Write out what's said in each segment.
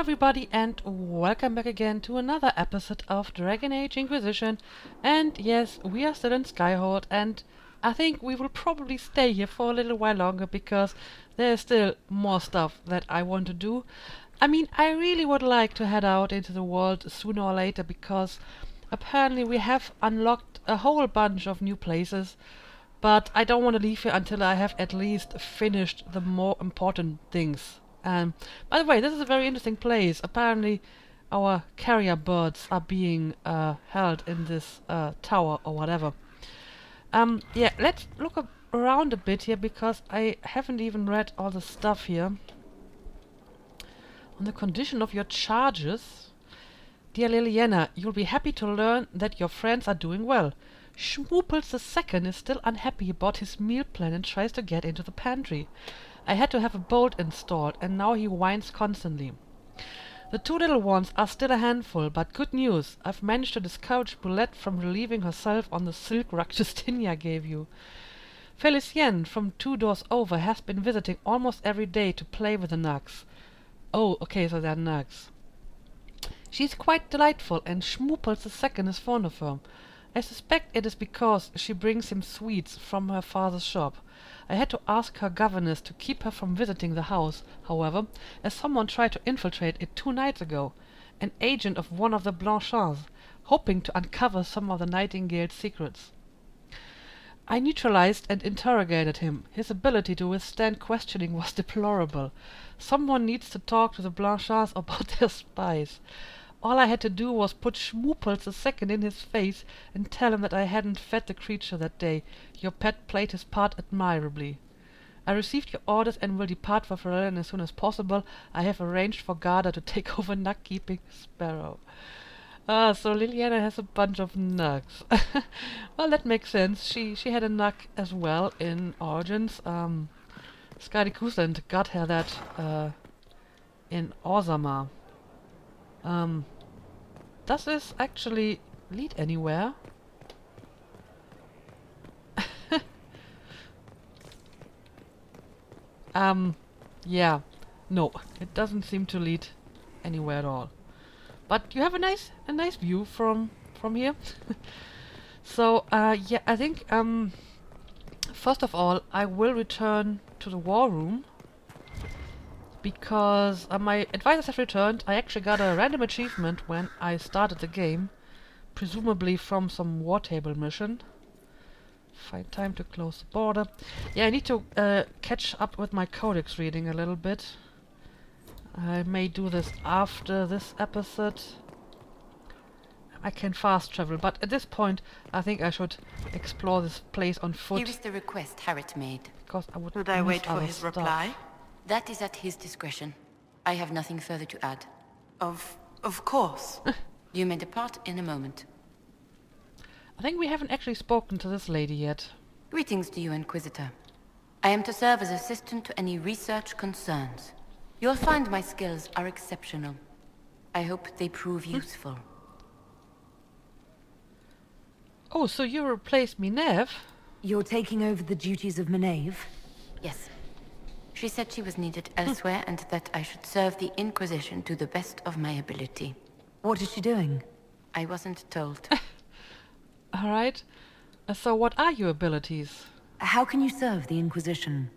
everybody, and welcome back again to another episode of Dragon Age Inquisition. And yes, we are still in Skyhold, and I think we will probably stay here for a little while longer because there's still more stuff that I want to do. I mean, I really would like to head out into the world sooner or later because apparently we have unlocked a whole bunch of new places, but I don't want to leave here until I have at least finished the more important things. By the way, this is a very interesting place. Apparently, our carrier birds are being held in this tower or whatever. Yeah, let's look around a bit here because I haven't even read all the stuff here. On the condition of your charges, dear Liliana, you'll be happy to learn that your friends are doing well. Schmooples II is still unhappy about his meal plan and tries to get into the pantry. I had to have a bolt installed, and now he whines constantly. The two little ones are still a handful, but good news, I've managed to discourage Boulette from relieving herself on the silk rug Justinia gave you. Felicien, from 2 doors over, has been visiting almost every day to play with the nugs. Oh, okay, so they're nugs. She's quite delightful, and Schmooples II is fond of her. I suspect it is because she brings him sweets from her father's shop. I had to ask her governess to keep her from visiting the house, however, as someone tried to infiltrate it 2 nights ago, an agent of one of the Blanchards, hoping to uncover some of the Nightingale's secrets. I neutralized and interrogated him. His ability to withstand questioning was deplorable. Someone needs to talk to the Blanchards about their spies. All I had to do was put Schmooples II in his face and tell him that I hadn't fed the creature that day. Your pet played his part admirably. I received your orders and will depart for Ferelden as soon as possible. I have arranged for Garda to take over nug-keeping Sparrow. So Liliana has a bunch of nugs. Well, that makes sense. She had a nug as well in Origins. Skadi Kusland got her that in Orzammar. Does this actually lead anywhere? Yeah. No, it doesn't seem to lead anywhere at all. But you have a nice view from here. So, yeah, I think, first of all, I will return to the war room. Because my advisors have returned. I actually got a random achievement when I started the game, presumably from some war table mission. Find time to close the border. Yeah, I need to catch up with my codex reading a little bit. I may do this after this episode. I can fast travel, but at this point I think I should explore this place on foot. Here is the request Harriet made. Because I would Should I miss wait for other his stuff. reply? That is at his discretion. I have nothing further to add. Of course. You may depart in a moment. I think we haven't actually spoken to this lady yet. Greetings to you, Inquisitor. I am to serve as assistant to any research concerns. You'll find my skills are exceptional. I hope they prove useful. Oh, so you replaced Minev? You're taking over the duties of Maenave? Yes. She said she was needed elsewhere and that I should serve the Inquisition to the best of my ability. What is she doing? I wasn't told. Alright. So what are your abilities? How can you serve the Inquisition?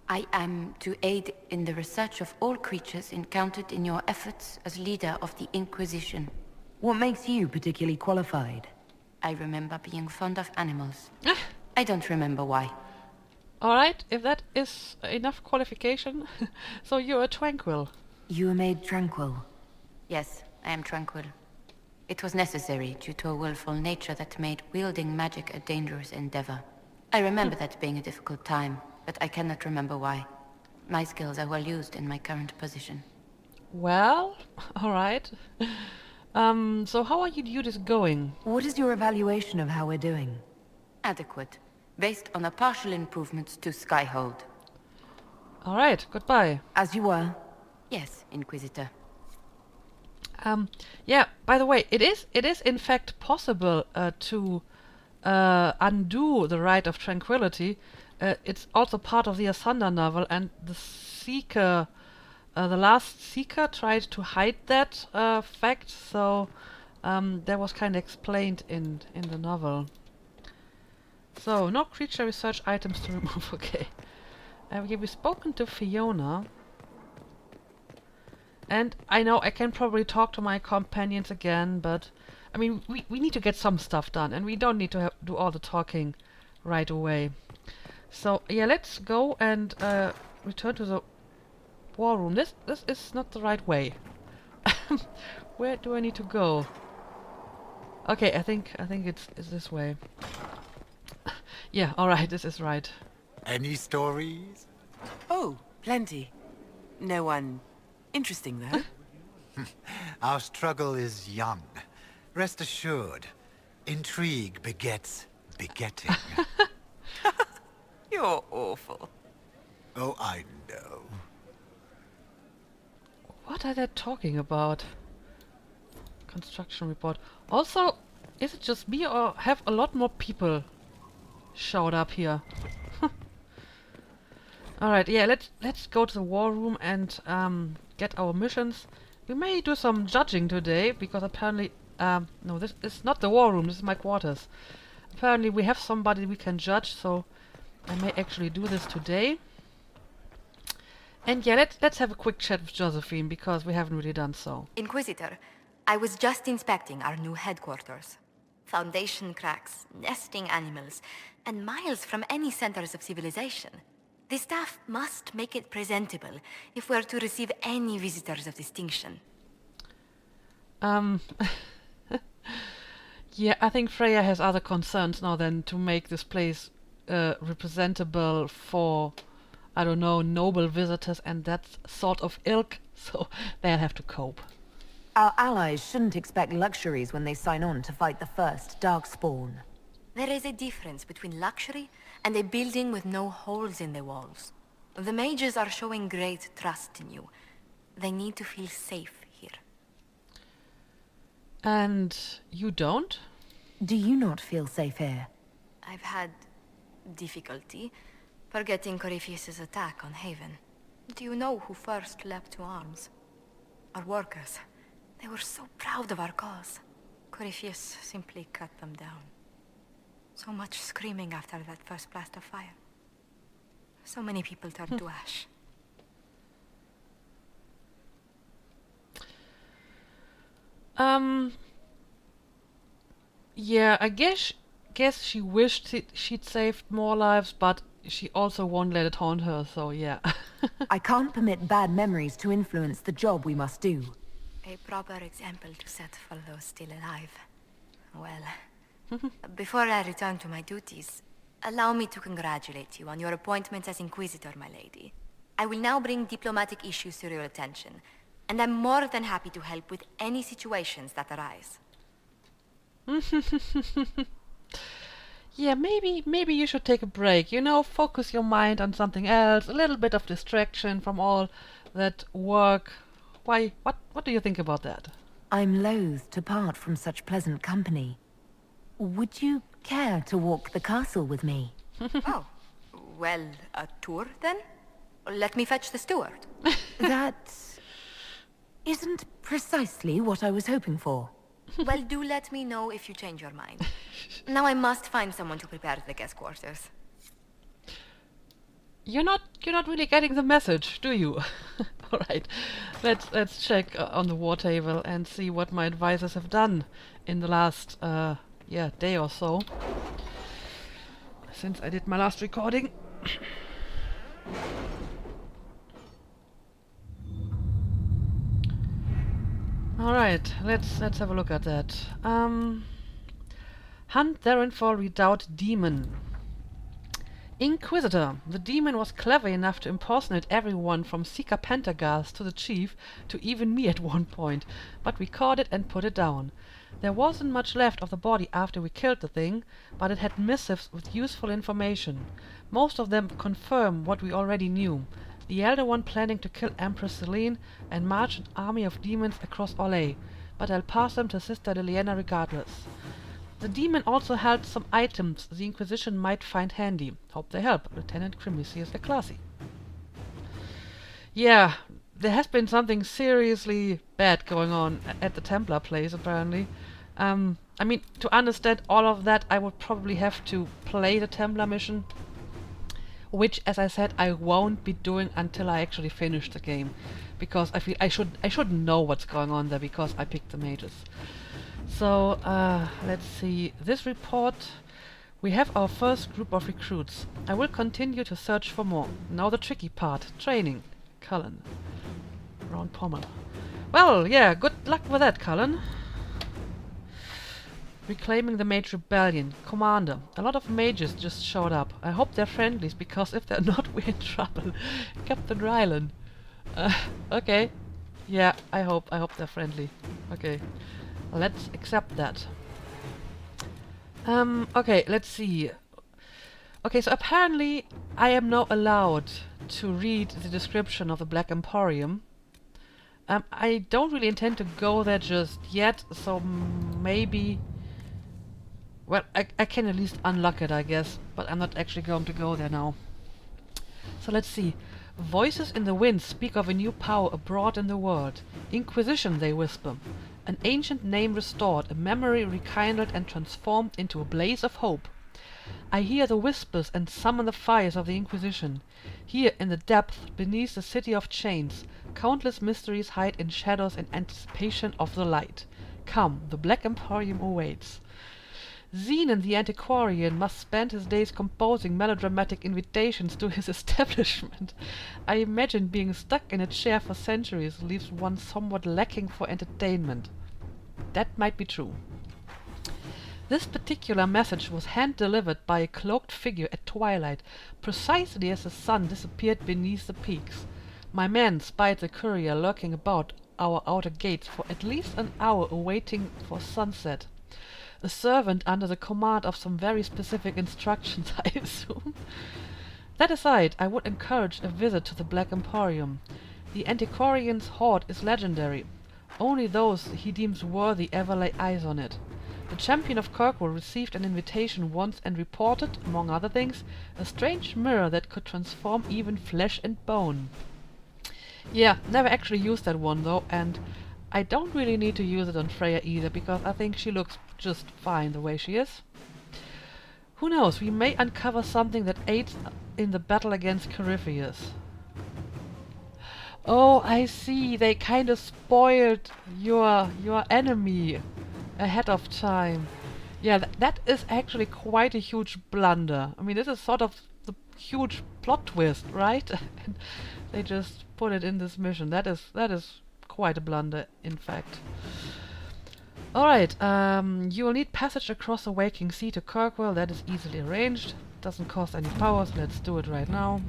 I am to aid in the research of all creatures encountered in your efforts as leader of the Inquisition. What makes you particularly qualified? I remember being fond of animals. I don't remember why. Alright, if that is enough qualification. So you're a tranquil. You were made tranquil. Yes, I am tranquil. It was necessary due to a willful nature that made wielding magic a dangerous endeavor. I remember that being a difficult time, but I cannot remember why. My skills are well used in my current position. Well, alright. So how are your duties going? What is your evaluation of how we're doing? Adequate, based on the partial improvements to Skyhold. Alright, goodbye. As you were. Yes, Inquisitor. Yeah, by the way, it is in fact possible to undo the Rite of Tranquility. It's also part of the Asunder novel, and the Seeker the last Seeker tried to hide that fact, so that was kind of explained in the novel. So, no creature research items to remove. Okay. Yeah, we've spoken to Fiona. And I know I can probably talk to my companions again, but I mean, we need to get some stuff done, and we don't need to do all the talking right away. So yeah, let's go and return to the war room. This is not the right way. Where do I need to go? Okay, I think it's this way. Yeah, all right, this is right. Any stories? Oh, plenty. No one interesting, though. Our struggle is young. Rest assured, intrigue begets begetting. You're awful. Oh, I know. What are they talking about? Construction report. Also, is it just me or have a lot more people showed up here? Alright, yeah, let's go to the war room and get our missions. We may do some judging today, because apparently no, this is not the war room, this is my quarters. Apparently we have somebody we can judge, so I may actually do this today. And yeah, let's have a quick chat with Josephine, because we haven't really done so. Inquisitor, I was just inspecting our new headquarters. Foundation cracks, nesting animals, and miles from any centers of civilization. The staff must make it presentable if we're to receive any visitors of distinction. Yeah, I think Freya has other concerns now than to make this place representable for, I don't know, noble visitors and that sort of ilk, so they'll have to cope. Our allies shouldn't expect luxuries when they sign on to fight the first Darkspawn. There is a difference between luxury and a building with no holes in the walls. The mages are showing great trust in you. They need to feel safe here. And you don't? Do you not feel safe here? I've had difficulty forgetting Corypheus' attack on Haven. Do you know who first leapt to arms? Our workers. They were so proud of our cause. Corypheus simply cut them down. So much screaming after that first blast of fire. So many people turned to ash. Yeah, I guess she wished she'd saved more lives, but she also won't let it haunt her, so yeah. I can't permit bad memories to influence the job we must do. A proper example to set for those still alive. Well, before I return to my duties, allow me to congratulate you on your appointment as Inquisitor, my lady. I will now bring diplomatic issues to your attention, and I'm more than happy to help with any situations that arise. Yeah, maybe you should take a break, you know, focus your mind on something else, a little bit of distraction from all that work. Why, what do you think about that? I'm loath to part from such pleasant company. Would you care to walk the castle with me? Oh, well, a tour then? Let me fetch the steward. That isn't precisely what I was hoping for. Well, do let me know if you change your mind. Now I must find someone to prepare the guest quarters. You're not really getting the message, do you? All right, let's check on the war table and see what my advisors have done in the last day or so since I did my last recording. All right, let's have a look at that. Hunt therein for redoubt demon. Inquisitor. The demon was clever enough to impersonate everyone from Seeker Pendergast to the chief to even me at one point, but we caught it and put it down. There wasn't much left of the body after we killed the thing, but it had missives with useful information. Most of them confirm what we already knew. The Elder One planning to kill Empress Selene and march an army of demons across Orlais, but I'll pass them to Sister Liliana regardless. The demon also held some items the Inquisition might find handy. Hope they help. Lieutenant Crimicius Eclasi. Yeah, there has been something seriously bad going on at the Templar place, apparently. I mean, to understand all of that, I would probably have to play the Templar mission, which, as I said, I won't be doing until I actually finish the game, because I feel I should know what's going on there because I picked the mages. So let's see this report. We have our first group of recruits. I will continue to search for more. Now the tricky part, training. Cullen. Round Pommel. Well, yeah, good luck with that, Cullen. Reclaiming the Mage Rebellion. Commander, a lot of mages just showed up. I hope they're friendlies, because if they're not, we're in trouble. Captain Rylan. Okay. Yeah, I hope they're friendly. Okay. Let's accept that. Okay, let's see. Okay, so apparently I am now allowed to read the description of the Black Emporium. I don't really intend to go there just yet, so maybe... Well, I can at least unlock it, I guess, but I'm not actually going to go there now. So let's see. Voices in the wind speak of a new power abroad in the world. Inquisition, they whisper. An ancient name restored, a memory rekindled and transformed into a blaze of hope. I hear the whispers and summon the fires of the Inquisition. Here, in the depths, beneath the city of chains, countless mysteries hide in shadows in anticipation of the light. Come, the Black Emporium awaits. Zenon the Antiquarian must spend his days composing melodramatic invitations to his establishment. I imagine being stuck in a chair for centuries leaves one somewhat lacking for entertainment. That might be true. This particular message was hand-delivered by a cloaked figure at twilight, precisely as the sun disappeared beneath the peaks. My men spied the courier lurking about our outer gates for at least an hour awaiting for sunset. A servant under the command of some very specific instructions, I assume. That aside, I would encourage a visit to the Black Emporium. The Antiquarian's hoard is legendary. Only those he deems worthy ever lay eyes on it. The champion of Kirkwall received an invitation once and reported, among other things, a strange mirror that could transform even flesh and bone. Yeah, never actually used that one though, and I don't really need to use it on Freya either, because I think she looks just fine the way she is. Who knows, we may uncover something that aids in the battle against Corypheus. Oh, I see, they kind of spoiled your enemy ahead of time. Yeah, that is actually quite a huge blunder. I mean, this is sort of the huge plot twist, right? And they just put it in this mission. That is quite a blunder, in fact. Alright, you will need passage across the Waking Sea to Kirkwall. That is easily arranged. Doesn't cost any powers. Let's do it right now.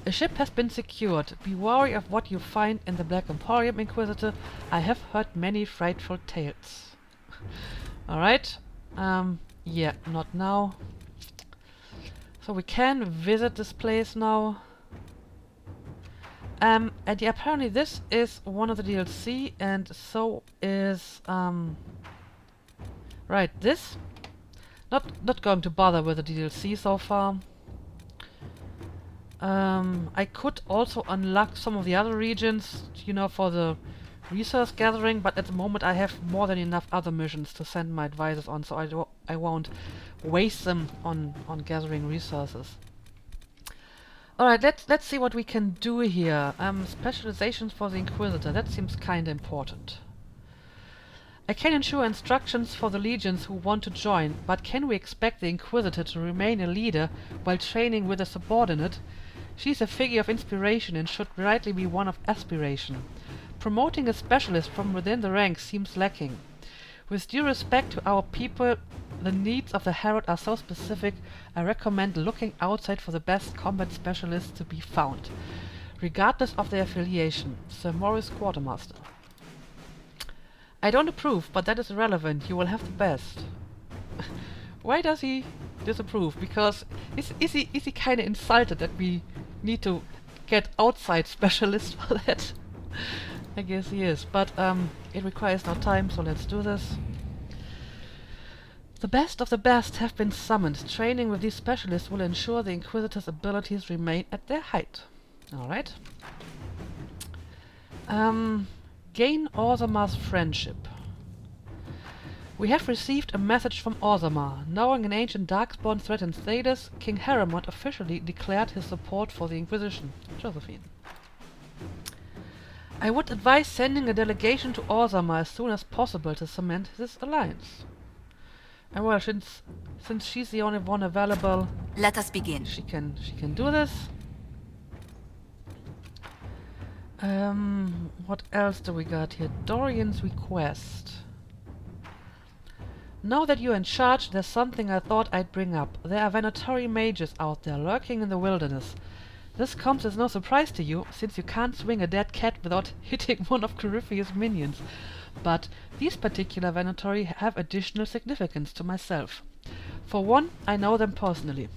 A ship has been secured. Be wary of what you find in the Black Emporium, Inquisitor. I have heard many frightful tales. Alright. Yeah, not now. So we can visit this place now. And yeah, apparently this is one of the DLC, and so is right, this. Not going to bother with the DLC so far. I could also unlock some of the other regions, you know, for the resource gathering, but at the moment I have more than enough other missions to send my advisors on, so I won't waste them on gathering resources. Alright, let's see what we can do here. Specializations for the Inquisitor, that seems kinda important. I can ensure instructions for the legions who want to join, but can we expect the Inquisitor to remain a leader while training with a subordinate? She's a figure of inspiration and should rightly be one of aspiration. Promoting a specialist from within the ranks seems lacking. With due respect to our people, the needs of the Herald are so specific, I recommend looking outside for the best combat specialists to be found, regardless of their affiliation. Sir Morris Quartermaster. I don't approve, but that is irrelevant. You will have the best. Why does he disapprove? Because is he kind of insulted that we need to get outside specialists for that? I guess he is, but it requires no time, so let's do this. The best of the best have been summoned. Training with these specialists will ensure the Inquisitor's abilities remain at their height. Alright. Gain Orzamar's friendship. We have received a message from Orzamar. Knowing an ancient Darkspawn threatens Thedas, King Harrimont officially declared his support for the Inquisition. Josephine. I would advise sending a delegation to Orzamar as soon as possible to cement this alliance. And well, since she's the only one available, Let us begin. she can do this. What else do we got here? Dorian's request. Now that you're in charge, there's something I thought I'd bring up. There are Venatori mages out there lurking in the wilderness. This comes as no surprise to you, since you can't swing a dead cat without hitting one of Corypheus' minions. But these particular Venatori have additional significance to myself. For one, I know them personally.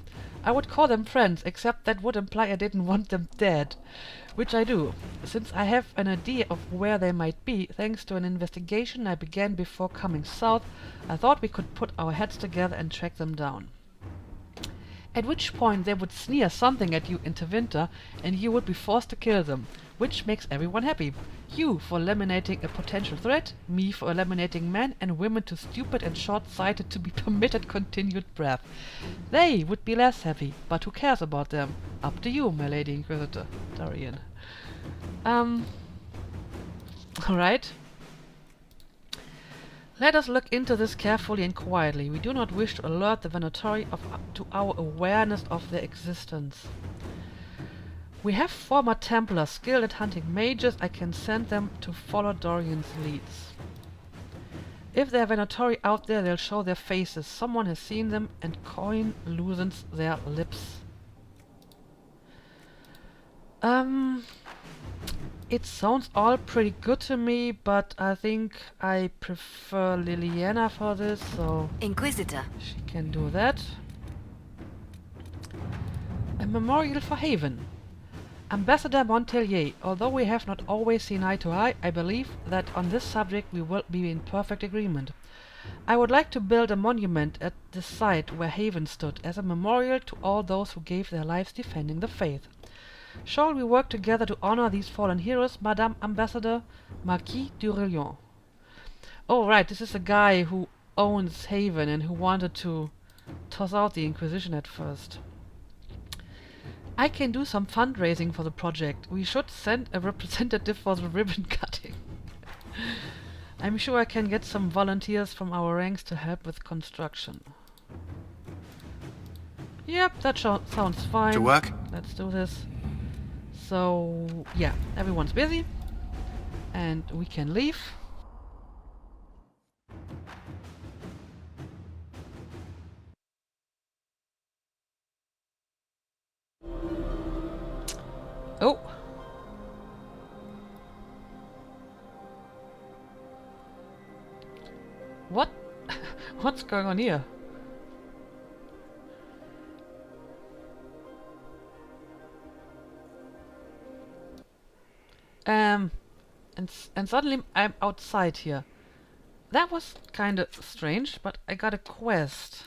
I would call them friends, except that would imply I didn't want them dead. Which I do, since I have an idea of where they might be, thanks to an investigation I began before coming south. I thought we could put our heads together and track them down. At which point they would sneer something at you into winter, and you would be forced to kill them, which makes everyone happy. You for eliminating a potential threat, me for eliminating men and women too stupid and short-sighted to be permitted continued breath. They would be less happy, but who cares about them? Up to you, my lady Inquisitor. Dorian. Alright. Let us look into this carefully and quietly. We do not wish to alert the Venatori to our awareness of their existence. We have former Templars skilled at hunting mages. I can send them to follow Dorian's leads. If there are Venatori out there, they'll show their faces. Someone has seen them, and coin loosens their lips. It sounds all pretty good to me, but I think I prefer Liliana for this, so Inquisitor. she can do that. A memorial for Haven. Ambassador Montelier, although we have not always seen eye to eye, I believe that on this subject we will be in perfect agreement. I would like to build a monument at the site where Haven stood, as a memorial to all those who gave their lives defending the faith. Shall we work together to honor these fallen heroes, Madame Ambassador? Marquis d'Aurelion. Oh right, this is the guy who owns Haven and who wanted to toss out the Inquisition at first. I can do some fundraising for the project. We should send a representative for the ribbon cutting. I'm sure I can get some volunteers from our ranks to help with construction. Yep, that sounds fine. To work? Let's do this. So, yeah, everyone's busy. And we can leave. Oh! What? What's going on here? And suddenly I'm outside here. That was kinda strange, but I got a quest.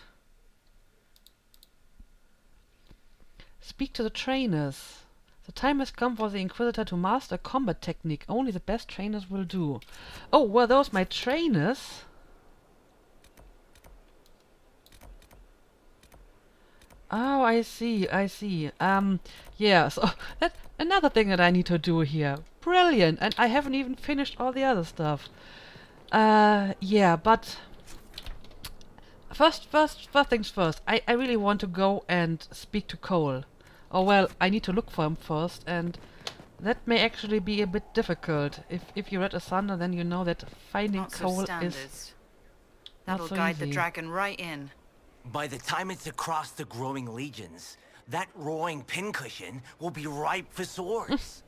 Speak to the trainers. The time has come for the Inquisitor to master a combat technique only the best trainers will do. Oh, were those my trainers? Oh, I see, I see. Yeah, so that's another thing that I need to do here. Brilliant! And I haven't even finished all the other stuff. Yeah, but first things first. I really want to go and speak to Cole. Oh well, I need to look for him first, and that may actually be a bit difficult. If you read Asunder, then you know that finding Not so Cole standard. is That'll not so guide the easy. dragon right in. By the time it's across the growing legions, that roaring pincushion will be ripe for swords.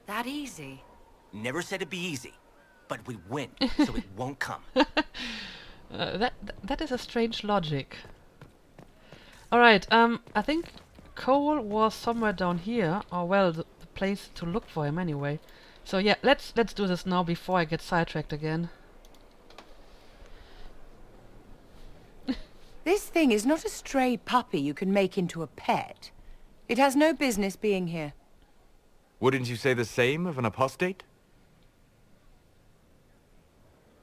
That easy. Never said it'd be easy, but we win, so it won't come. That is a strange logic. Alright, I think Cole was somewhere down here, or well, the place to look for him anyway. So yeah, let's do this now before I get sidetracked again. This thing is not a stray puppy you can make into a pet. It has no business being here. Wouldn't you say the same of an apostate?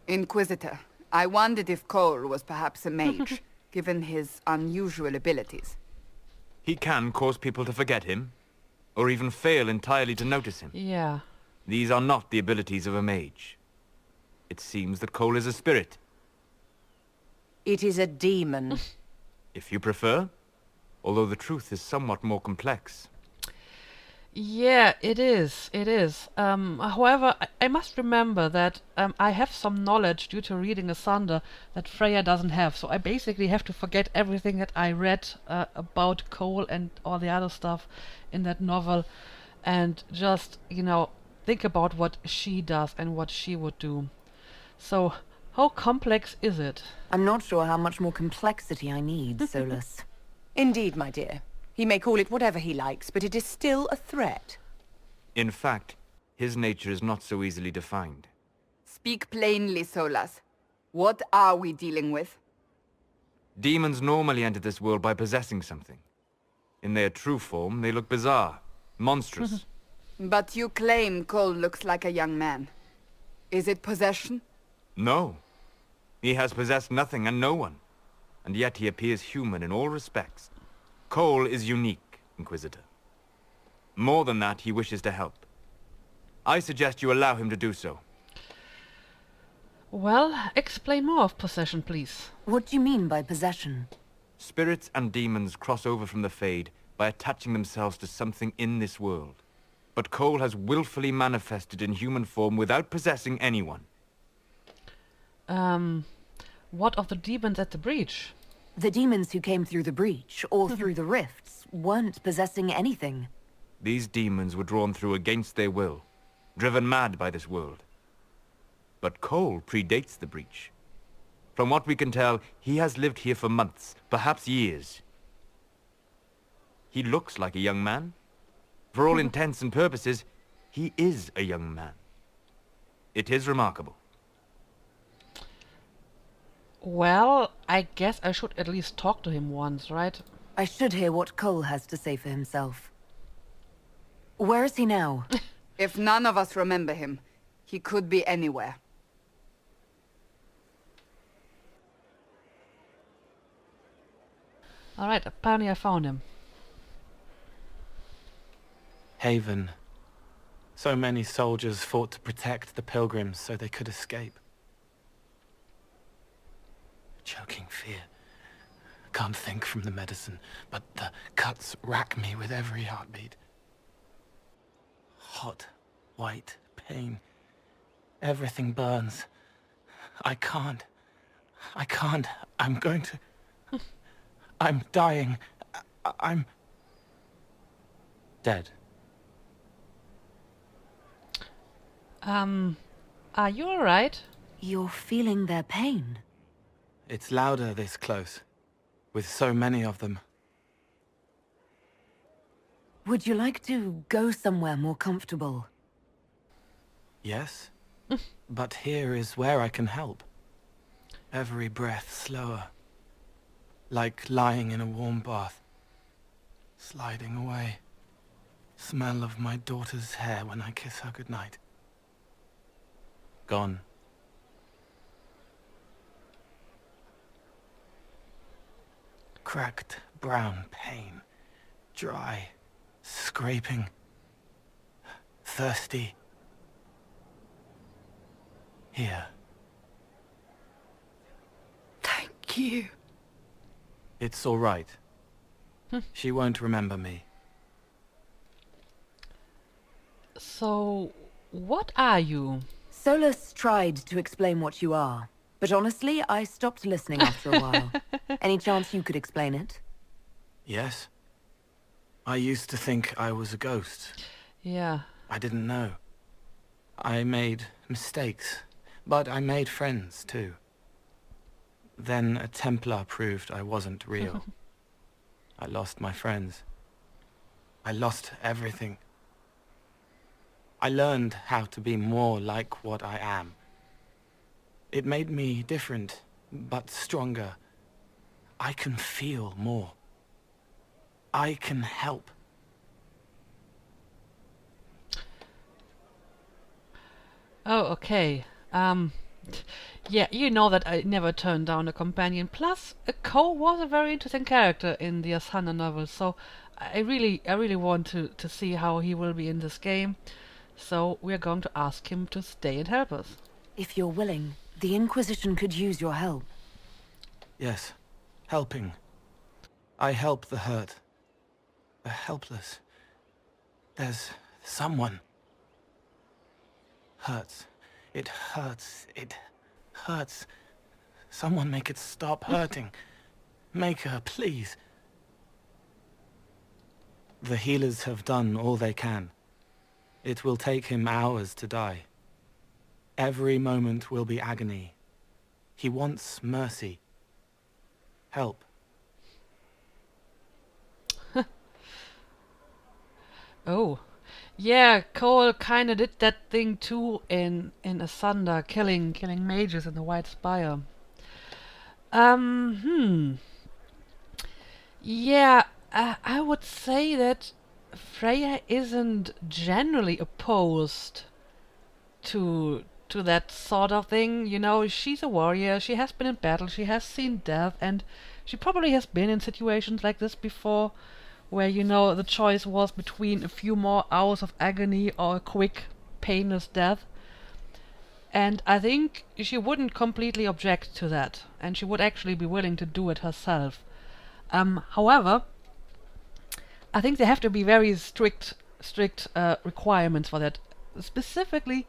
Inquisitor, I wondered if Cole was perhaps a mage, given his unusual abilities. He can cause people to forget him, or even fail entirely to notice him. Yeah. These are not the abilities of a mage. It seems that Cole is a spirit. It is a demon. If you prefer, although the truth is somewhat more complex. Yeah, it is. It is. However, I must remember that I have some knowledge due to reading Asunder that Freya doesn't have. So I basically have to forget everything that I read about Cole and all the other stuff in that novel, and just, you know, think about what she does and what she would do. So, how complex is it? I'm not sure how much more complexity I need, Solus. Indeed, my dear. He may call it whatever he likes, but it is still a threat. In fact, his nature is not so easily defined. Speak plainly, Solas. What are we dealing with? Demons normally enter this world by possessing something. In their true form, they look bizarre, monstrous. But you claim Cole looks like a young man. Is it possession? No. He has possessed nothing and no one. And yet he appears human in all respects. Cole is unique, Inquisitor. More than that, he wishes to help. I suggest you allow him to do so. Well, explain more of possession, please. What do you mean by possession? Spirits and demons cross over from the Fade by attaching themselves to something in this world. But Cole has willfully manifested in human form without possessing anyone. What of the demons at the breach? The demons who came through the breach, or through the rifts, weren't possessing anything. These demons were drawn through against their will, driven mad by this world. But Cole predates the breach. From what we can tell, he has lived here for months, perhaps years. He looks like a young man. For all intents and purposes, he is a young man. It is remarkable. Well, I guess I should at least talk to him once, right? I should hear what Cole has to say for himself. Where is he now? If none of us remember him, he could be anywhere. Alright, apparently I found him. Haven. So many soldiers fought to protect the pilgrims so they could escape. Choking fear. Can't think from the medicine, but the cuts rack me with every heartbeat. Hot, white pain. Everything burns. I can't. I'm going to... I'm dying. I'm... dead. Are you alright? You're feeling their pain. It's louder this close, with so many of them. Would you like to go somewhere more comfortable? Yes, but here is where I can help. Every breath slower, like lying in a warm bath, sliding away. Smell of my daughter's hair when I kiss her goodnight. Gone. Cracked brown pain, dry, scraping, thirsty. Here. Thank you. It's all right. She won't remember me. So, what are you? Solus tried to explain what you are, but honestly, I stopped listening after a while. Any chance you could explain it? Yes. I used to think I was a ghost. Yeah. I didn't know. I made mistakes, but I made friends too. Then a Templar proved I wasn't real. I lost my friends. I lost everything. I learned how to be more like what I am. It made me different, but stronger. I can feel more. I can help. Oh, okay. Yeah, you know that I never turned down a companion. Plus, Cole was a very interesting character in the Asana novel, so I really want to see how he will be in this game. So we are going to ask him to stay and help us. If you're willing, the Inquisition could use your help. Yes, helping. I help the hurt. The helpless. There's someone. Hurts. It hurts. It hurts. Someone make it stop hurting. Make her, please. The healers have done all they can. It will take him hours to die. Every moment will be agony. He wants mercy. Help. Oh. Yeah, Cole kinda did that thing too in Asunder, killing mages in the White Spire. Yeah, I would say that Freya isn't generally opposed to that sort of thing. You know, she's a warrior, she has been in battle, she has seen death, and she probably has been in situations like this before, where, you know, the choice was between a few more hours of agony or a quick, painless death. And I think she wouldn't completely object to that, and she would actually be willing to do it herself. However, I think there have to be very strict requirements for that. Specifically,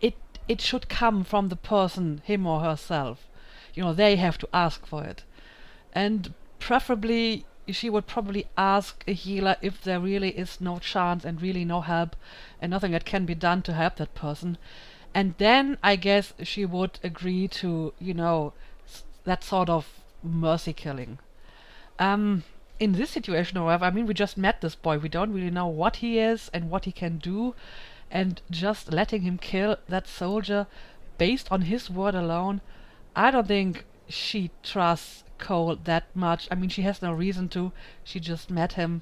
it should come from the person, him or herself. You know, they have to ask for it. And preferably, she would probably ask a healer if there really is no chance and really no help and nothing that can be done to help that person. And then I guess she would agree to, you know, that sort of mercy killing. In this situation, however, I mean, we just met this boy. We don't really know what he is and what he can do. And just letting him kill that soldier based on his word alone, I don't think she trusts Cole that much. I mean, she has no reason to. She just met him.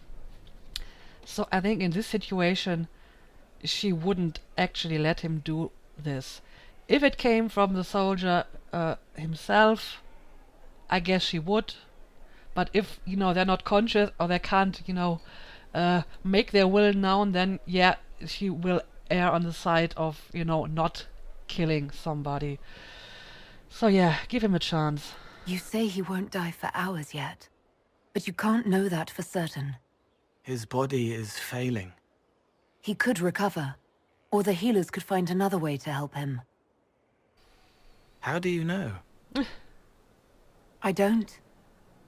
So I think in this situation, she wouldn't actually let him do this. If it came from the soldier himself, I guess she would. But if, you know, they're not conscious or they can't, you know, make their will known, then yeah, she will err on the side of, you know, not killing somebody. So yeah, give him a chance. You say he won't die for hours yet, but you can't know that for certain. His body is failing. He could recover, or the healers could find another way to help him. How do you know? I don't,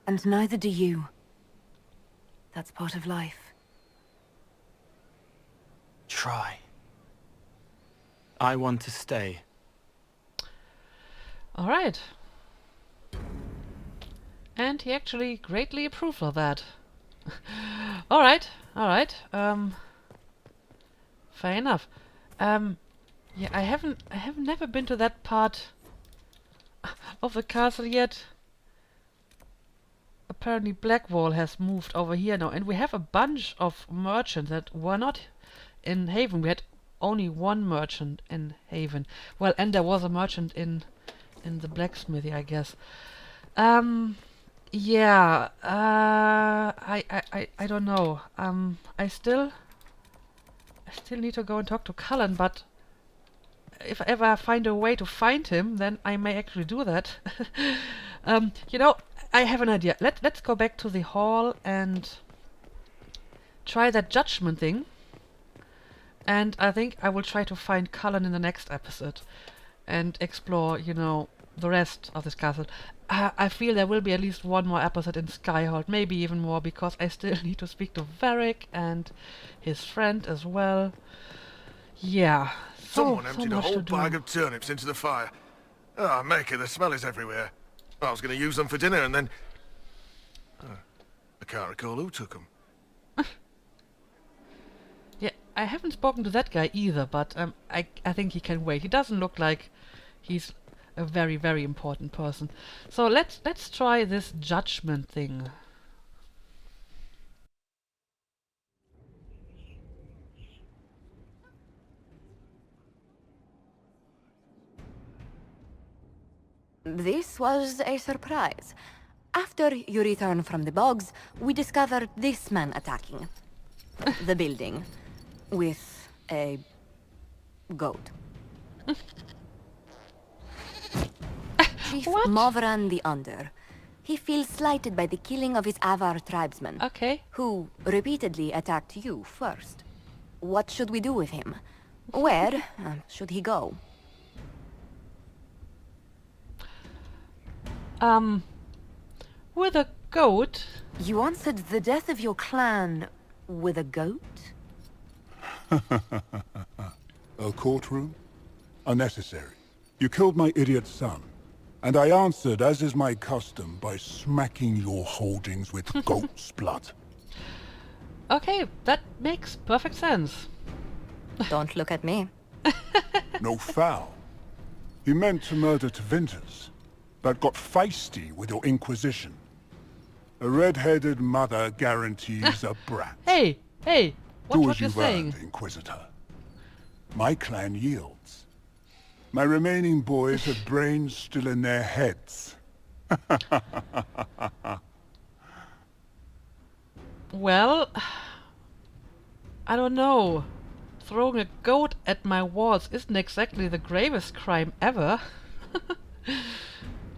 and neither do you. That's part of life. Try. I want to stay. All right. And he actually greatly approved of that. All right. Fair enough. Yeah, I have never been to that part of the castle yet. Apparently Blackwall has moved over here now, and we have a bunch of merchants that were not in Haven. We had only one merchant in Haven. Well, and there was a merchant in the blacksmithy, I guess. Yeah, I don't know. I still need to go and talk to Cullen, but if ever I find a way to find him, then I may actually do that. You know, I have an idea. Let's go back to the hall and try that judgment thing. And I think I will try to find Cullen in the next episode and explore, you know, the rest of this castle. I feel there will be at least one more episode in Skyhold, maybe even more, because I still need to speak to Varric and his friend as well. Yeah, Someone so emptied a much whole to do. bag of turnips into the fire. Ah, Maker, the smell is everywhere. I was going to use them for dinner and then... Oh, I can't recall who took them. Yeah, I haven't spoken to that guy either, but I think he can wait. He doesn't look like he's a very, very important person. So let's try this judgment thing. This was a surprise. After you return from the bogs, we discovered this man attacking the building with a goat. Chief Movran the Under. He feels slighted by the killing of his Avar tribesmen. Okay. Who repeatedly attacked you first. What should we do with him? Where should he go? With a goat? You answered the death of your clan with a goat? A courtroom? Unnecessary. You killed my idiot son, and I answered, as is my custom, by smacking your holdings with goat's blood. Okay, that makes perfect sense. Don't look at me. No foul. You meant to murder Tevinters, but got feisty with your Inquisition. A red-headed mother guarantees a brat. Hey, Do what as you're you've saying? earned, Inquisitor. My clan yields. My remaining boys have brains still in their heads. Well, I don't know. Throwing a goat at my walls isn't exactly the gravest crime ever.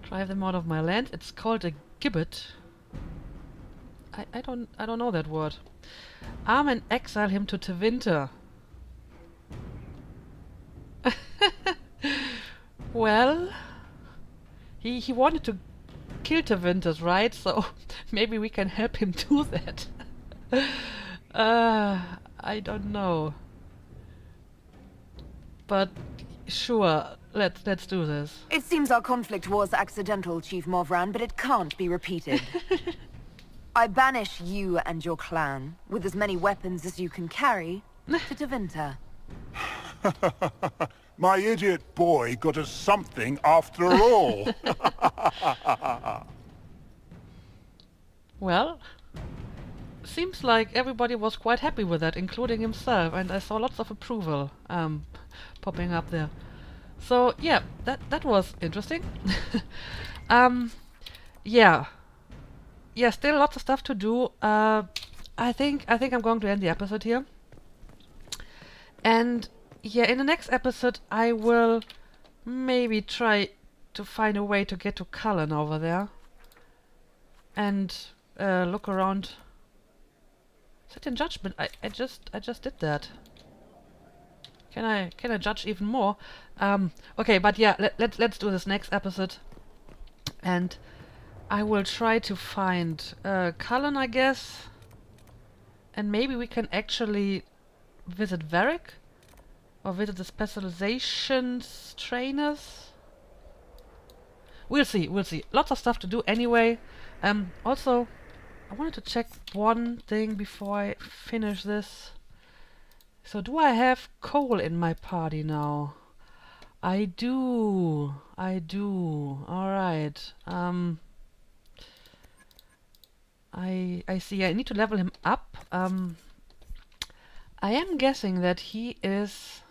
Drive them out of my land. It's called a gibbet. I don't know that word. Arm and exile him to Tevinter. Well, he wanted to kill Tevinters, right? So maybe we can help him do that. I don't know. But sure, let's do this. It seems our conflict was accidental, Chief Movran, but it can't be repeated. I banish you and your clan, with as many weapons as you can carry, to Tevinter. My idiot boy got us something after all. Well, seems like everybody was quite happy with that, including himself, and I saw lots of approval popping up there. So yeah, that was interesting. Yeah, still lots of stuff to do. I think I'm going to end the episode here. And yeah, in the next episode I will maybe try to find a way to get to Cullen over there and look around. Sit in judgment. I just did that. Can I judge even more? Okay, but yeah, let's do this next episode, and I will try to find Cullen, I guess, and maybe we can actually visit Varric or visit the specializations trainers. We'll see. Lots of stuff to do anyway. Also, I wanted to check one thing before I finish this. So do I have Cole in my party now? I do. Alright. I see. I need to level him up. I am guessing that he is...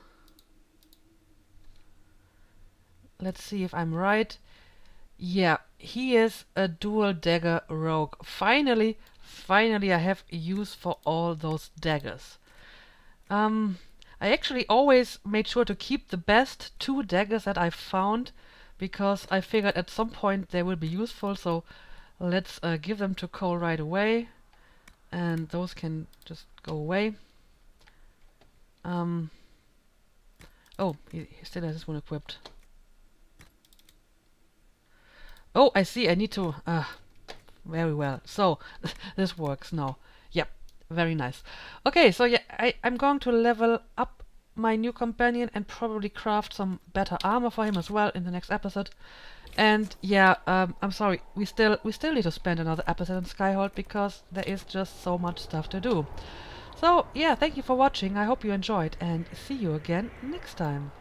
Let's see if I'm right. Yeah, he is a dual dagger rogue. Finally I have use for all those daggers. I actually always made sure to keep the best 2 daggers that I found, because I figured at some point they will be useful, so let's give them to Cole right away. And those can just go away. Oh, he still has this one equipped. Oh, I see, I need to... very well. So, this works now. Yep, very nice. Okay, so yeah, I'm going to level up my new companion and probably craft some better armor for him as well in the next episode. And yeah, I'm sorry, we still need to spend another episode on Skyhold because there is just so much stuff to do. So yeah, thank you for watching, I hope you enjoyed, and see you again next time.